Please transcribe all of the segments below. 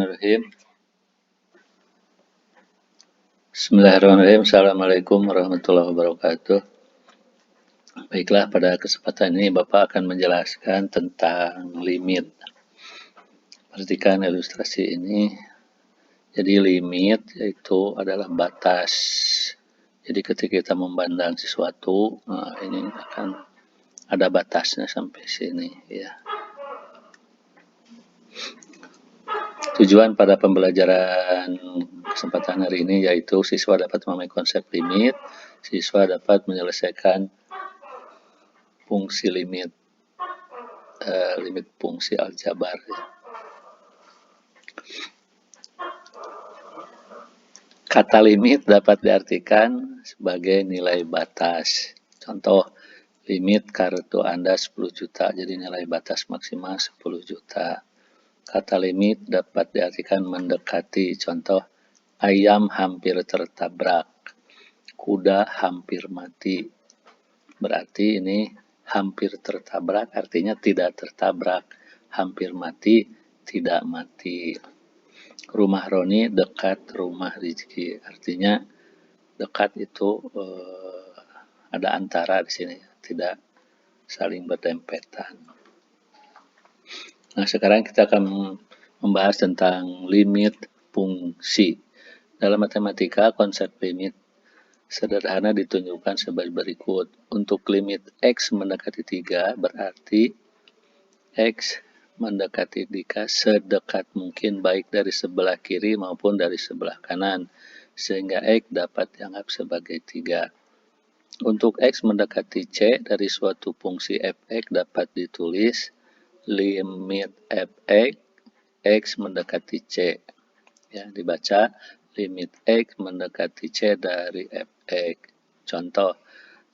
Bismillahirrahmanirrahim. Bismillahirrahmanirrahim. Assalamualaikum warahmatullahi wabarakatuh. Baiklah, pada kesempatan ini Bapak akan menjelaskan tentang limit. Perhatikan ilustrasi ini. Jadi limit yaitu adalah batas. Jadi ketika kita memandang sesuatu, ini akan ada batasnya sampai sini ya. Tujuan pada pembelajaran kesempatan hari ini yaitu siswa dapat memahami konsep limit, siswa dapat menyelesaikan fungsi limit, limit fungsi aljabar. Ya. Kata limit dapat diartikan sebagai nilai batas. Contoh, limit kartu Anda 10 juta, jadi nilai batas maksimal 10 juta. Kata limit dapat diartikan mendekati. Contoh, ayam hampir tertabrak, kuda hampir mati. Berarti ini hampir tertabrak artinya tidak tertabrak, hampir mati tidak mati. Rumah Roni dekat rumah Rizky, artinya dekat itu ada antara di sini, tidak saling berdempetan. Nah, sekarang kita akan membahas tentang limit fungsi. Dalam matematika, konsep limit sederhana ditunjukkan sebagai berikut. Untuk limit X mendekati 3, berarti X mendekati 3 sedekat mungkin baik dari sebelah kiri maupun dari sebelah kanan, sehingga X dapat dianggap sebagai 3. Untuk X mendekati C dari suatu fungsi fx dapat ditulis limit fx X mendekati C. Ya, dibaca limit X mendekati C dari fx. Contoh,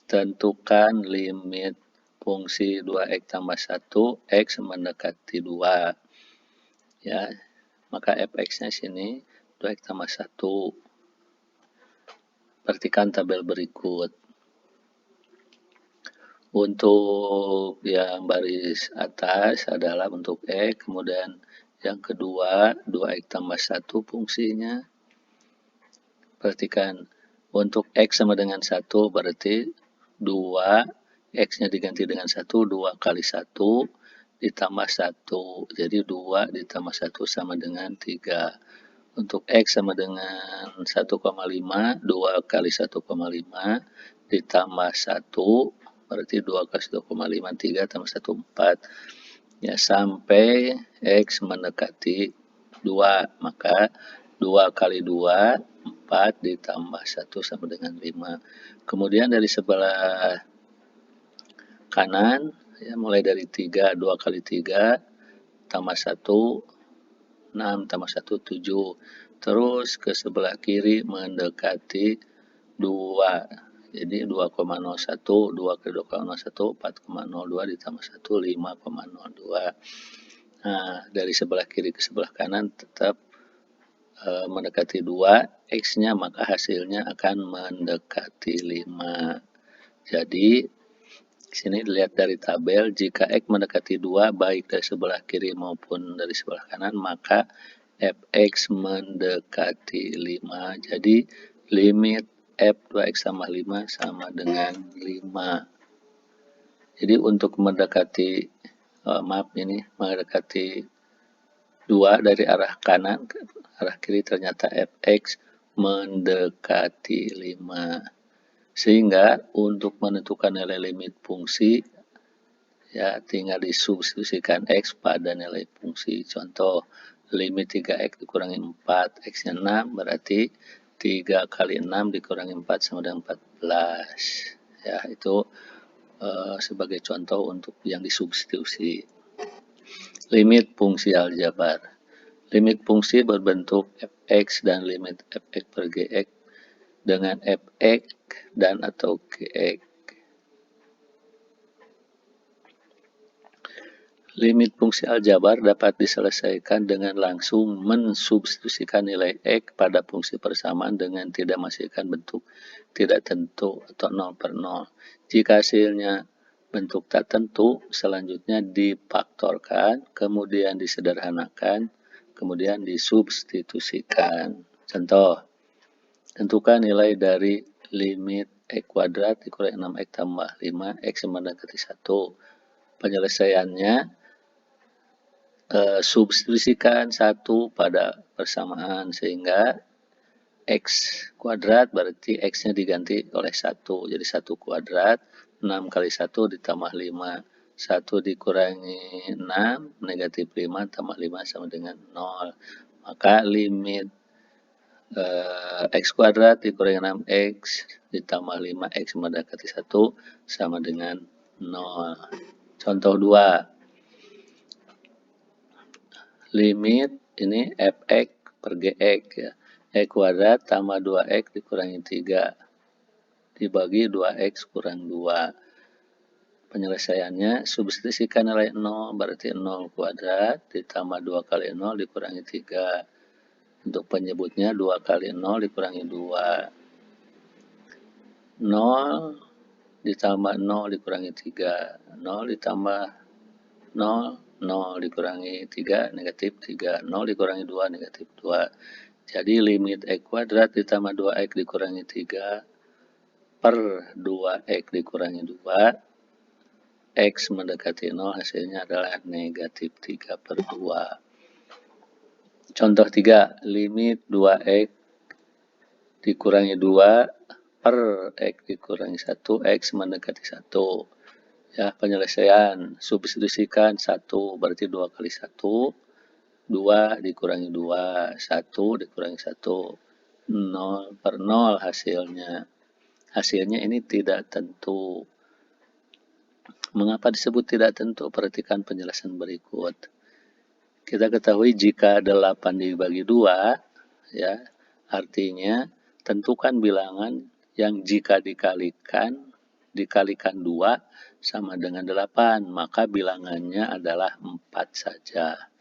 tentukan limit fungsi 2x tambah 1, X mendekati 2. Ya, maka fx-nya sini 2x tambah 1. Perhatikan tabel berikut. Untuk yang baris atas adalah untuk X, kemudian yang kedua 2x tambah 1 fungsinya. Perhatikan, untuk X sama dengan 1 berarti 2, X-nya diganti dengan 1, 2 kali 1 ditambah 1. Jadi 2 ditambah 1 sama dengan 3. Untuk X sama dengan 1,5, 2 kali 1,5 ditambah 1, berarti 2 kali 1,5, 3 tambah 1, 4. Ya, sampai X mendekati 2, maka 2 kali 2, 4 ditambah 1 sama dengan 5. Kemudian dari sebelah kanan, ya, mulai dari 3, 2 kali 3, tambah 1, 6, tambah 1, 7. Terus ke sebelah kiri mendekati 2. Jadi 2,01, 2 kali 2,01, 4,02 ditambah 1, 5,02. Nah, dari sebelah kiri ke sebelah kanan tetap mendekati 2, X-nya maka hasilnya akan mendekati 5. Jadi, sini dilihat dari tabel, jika X mendekati 2 baik dari sebelah kiri maupun dari sebelah kanan, maka fx mendekati 5. Jadi, limit F 2x tambah 5 sama dengan 5. Jadi untuk mendekati, mendekati 2 dari arah kanan ke arah kiri ternyata fx mendekati 5. Sehingga untuk menentukan nilai limit fungsi, ya tinggal disubstitusikan x pada nilai fungsi. Contoh, limit 3x dikurangi 4, x-nya 6, berarti 3 kali 6 dikurangi 4 sama dengan 14. Ya, itu sebagai contoh untuk yang disubstitusi. Limit fungsi aljabar. Limit fungsi berbentuk fx dan limit fx per gx dengan fx dan atau gx. Limit fungsi aljabar dapat diselesaikan dengan langsung mensubstitusikan nilai X pada fungsi persamaan dengan tidak menghasilkan bentuk tidak tentu atau 0 per 0. Jika hasilnya bentuk tak tentu, selanjutnya difaktorkan, kemudian disederhanakan, kemudian disubstitusikan. Contoh, tentukan nilai dari limit X kuadrat dikurangi 6X tambah 5X mendekati 1. Penyelesaiannya, substitusikan 1 pada persamaan sehingga X kuadrat berarti X-nya diganti oleh 1. Jadi 1 kuadrat, 6 kali 1 ditambah 5. 1 dikurangi 6, negatif 5 tambah 5 sama dengan 0. Maka limit X kuadrat dikurangi 6X ditambah 5X mendekati 1 sama dengan 0. Contoh 2. Limit ini Fx per Gx ya. X kuadrat tambah 2X dikurangi 3 dibagi 2X kurang 2. Penyelesaiannya, substitusikan nilai 0 berarti 0 kuadrat ditambah 2 kali 0 dikurangi 3. Untuk penyebutnya 2 kali 0 dikurangi 2. 0 ditambah 0 dikurangi 3. 0 ditambah 0, 0 dikurangi 3, negatif 3. 0 dikurangi 2, negatif 2. Jadi limit X kuadrat ditambah 2X dikurangi 3 per 2X dikurangi 2. X mendekati 0 hasilnya adalah negatif 3 per 2. Contoh 3. Limit 2X dikurangi 2 per X dikurangi 1. X mendekati 1. Ya, penyelesaian, substitusikan 1 berarti 2 kali 1, 2 dikurangi 2, 1 dikurangi 1, 0 per 0 hasilnya. Hasilnya ini tidak tentu. Mengapa disebut tidak tentu? Perhatikan penjelasan berikut. Kita ketahui jika 8 dibagi 2, ya, artinya tentukan bilangan yang jika dikalikan 2 sama dengan 8, maka bilangannya adalah 4 saja.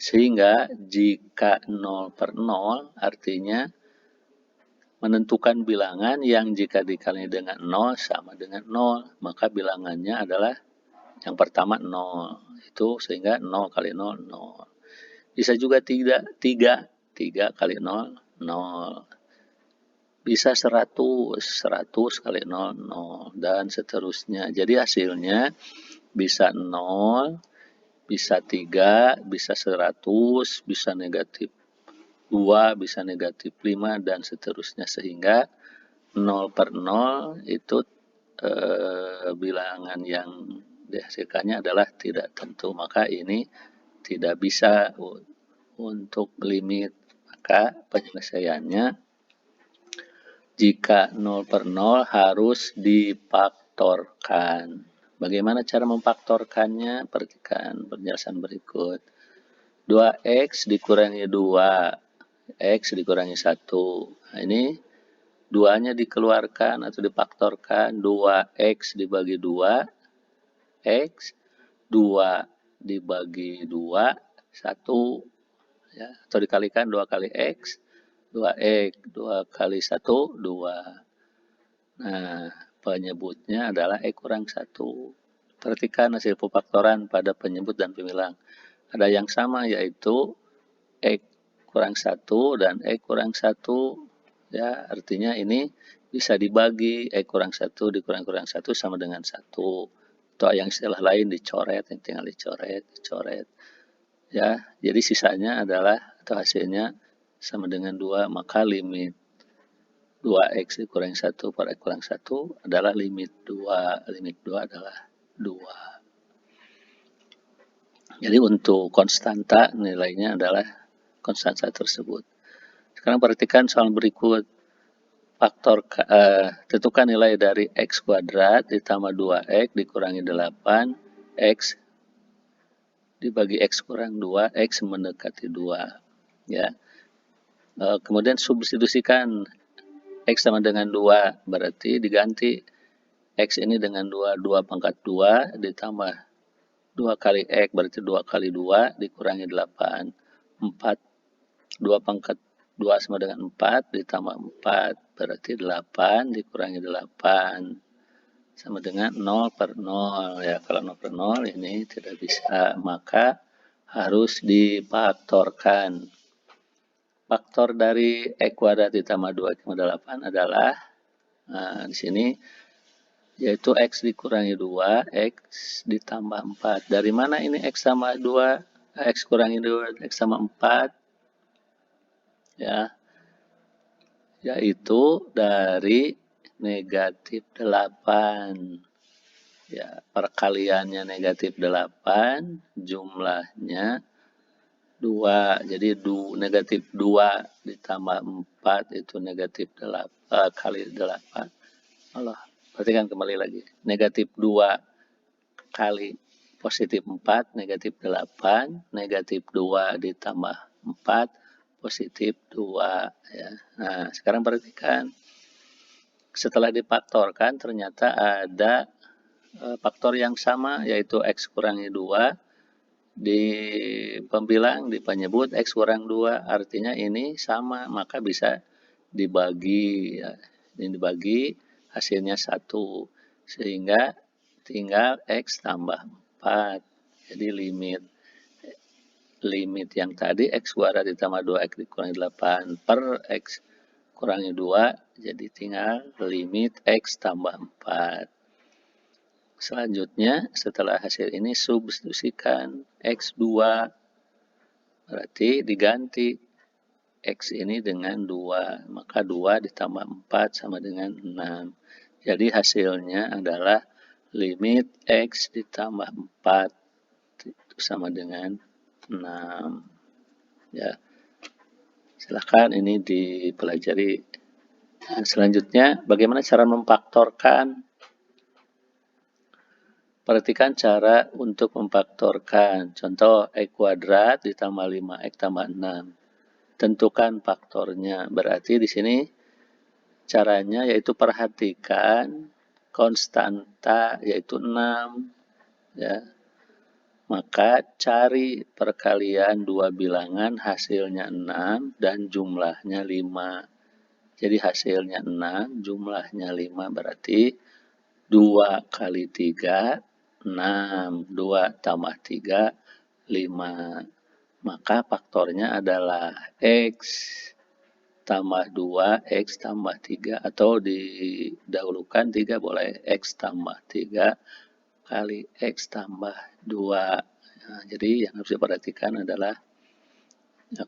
Sehingga jika 0 per 0 artinya menentukan bilangan yang jika dikali dengan 0 sama dengan 0, maka bilangannya adalah yang pertama 0. Itu sehingga 0 kali 0, 0. Bisa juga 3 kali 0, 0. Bisa 100 kali 0, 0, dan seterusnya. Jadi hasilnya bisa 0, bisa 3, bisa 100, bisa negatif 2, bisa negatif 5, dan seterusnya. Sehingga 0 per 0 itu bilangan yang dihasilkannya adalah tidak tentu. Maka ini tidak bisa untuk limit. Maka penyelesaiannya, jika 0 per 0 harus difaktorkan. Bagaimana cara memfaktorkannya? Perhatikan penjelasan berikut. 2X dikurangi 2, X dikurangi 1. Nah, ini 2-nya dikeluarkan atau difaktorkan. 2X dibagi 2, X, 2 dibagi 2, 1. Ya, atau dikalikan 2 kali X, 2X, 2 kali 1, 2. Nah, penyebutnya adalah X kurang 1. Perhatikan hasil pemfaktoran pada penyebut dan pemilang. Ada yang sama, yaitu X kurang 1 dan X kurang 1. Ya, artinya ini bisa dibagi, X kurang 1 dikurang 1 sama dengan 1. Atau yang istilah lain dicoret, yang tinggal dicoret. Ya, jadi sisanya adalah atau hasilnya sama dengan 2, maka limit 2X dikurangi 1 per X kurang 1 adalah limit 2. Limit 2 adalah 2. Jadi untuk konstanta nilainya adalah konstanta tersebut. Sekarang perhatikan soal berikut. Tentukan nilai dari X kuadrat ditambah 2X dikurangi 8, X dibagi X kurang 2, X mendekati 2. Ya. Kemudian substitusikan X sama dengan 2, berarti diganti X ini dengan 2 pangkat 2 ditambah 2 kali X, berarti 2 kali 2 dikurangi 8. 4, 2 pangkat 2 sama dengan 4 ditambah 4, berarti 8 dikurangi 8 sama dengan 0 per 0. Ya, kalau 0 per 0 ini tidak bisa, maka harus difaktorkan. faktor dari X kuadrat ditambah 2X tambah 8 adalah, di sini, yaitu X dikurangi 2, X ditambah 4. Dari mana ini X tambah 2, X kurangi 2, X tambah 4? Ya, yaitu dari negatif 8. Ya, perkaliannya negatif 8, jumlahnya 2. Jadi negatif 2 ditambah 4 itu negatif 8 kali 8. Allah, perhatikan kembali lagi. Negatif 2 kali positif 4, negatif 8, negatif 2 ditambah 4, positif 2. Ya. Nah, sekarang perhatikan. Setelah difaktorkan, ternyata ada faktor yang sama, yaitu X kurangi 2. Di pembilang, di penyebut X kurang 2, artinya ini sama, maka bisa dibagi. Ya. Ini dibagi, hasilnya 1. Sehingga tinggal X tambah 4. Jadi limit yang tadi X kuadrat ditambah 2X dikurangi 8 per X kurangi 2, jadi tinggal limit X tambah 4. Selanjutnya, setelah hasil ini substitusikan X2, berarti diganti X ini dengan 2, maka 2 ditambah 4 sama dengan 6. Jadi hasilnya adalah limit X ditambah 4 itu sama dengan 6. Ya, silahkan ini dipelajari. Nah, selanjutnya, bagaimana cara memfaktorkan? Perhatikan cara untuk memfaktorkan. Contoh, X kuadrat ditambah 5X tambah 6. Tentukan faktornya. Berarti di sini caranya yaitu perhatikan konstanta yaitu 6. Ya. Maka cari perkalian dua bilangan hasilnya 6 dan jumlahnya 5. Jadi hasilnya 6, jumlahnya 5 berarti 2 kali 3, 6. 2 tambah 3, 5. Maka faktornya adalah X tambah 2, X tambah 3. Atau didahulukan 3 boleh. X tambah 3 kali X tambah 2. Nah, jadi yang harus diperhatikan adalah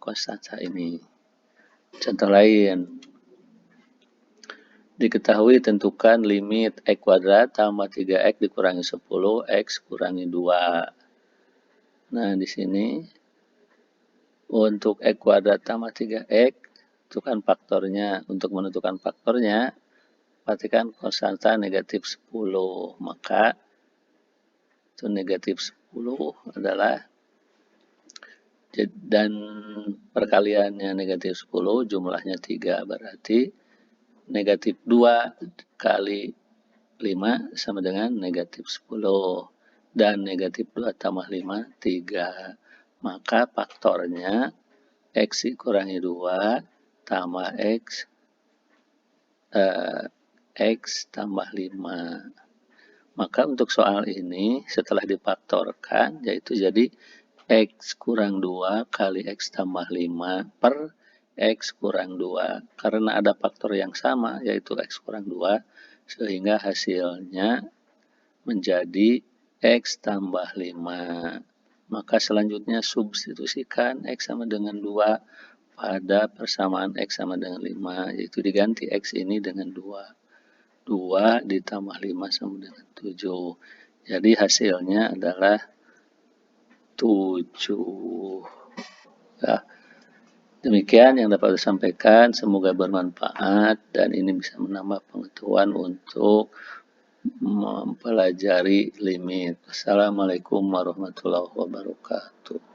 konstanta ini. Contoh lain. Diketahui tentukan limit X kuadrat tambah 3X dikurangi 10, X kurangi 2. Nah, di sini untuk X kuadrat tambah 3X, tentukan faktornya. Untuk menentukan faktornya, perhatikan konstanta negatif 10. Maka, itu negatif 10 adalah, dan perkaliannya negatif 10, jumlahnya 3. Berarti, negatif 2 kali 5 sama dengan negatif 10. Dan negatif 2 tambah 5, 3. Maka faktornya X kurangi 2 tambah X tambah 5. Maka untuk soal ini setelah difaktorkan yaitu jadi X kurang 2 kali X tambah 5 per X kurang 2. Karena ada faktor yang sama yaitu X kurang 2 sehingga hasilnya menjadi X tambah 5. Maka selanjutnya substitusikan X sama dengan 2 pada persamaan X sama dengan 5, yaitu diganti X ini dengan 2. 2 ditambah 5 sama dengan 7. Jadi hasilnya adalah 7. Ya. Demikian yang dapat saya sampaikan. Semoga bermanfaat dan ini bisa menambah pengetahuan untuk mempelajari limit. Assalamualaikum warahmatullahi wabarakatuh.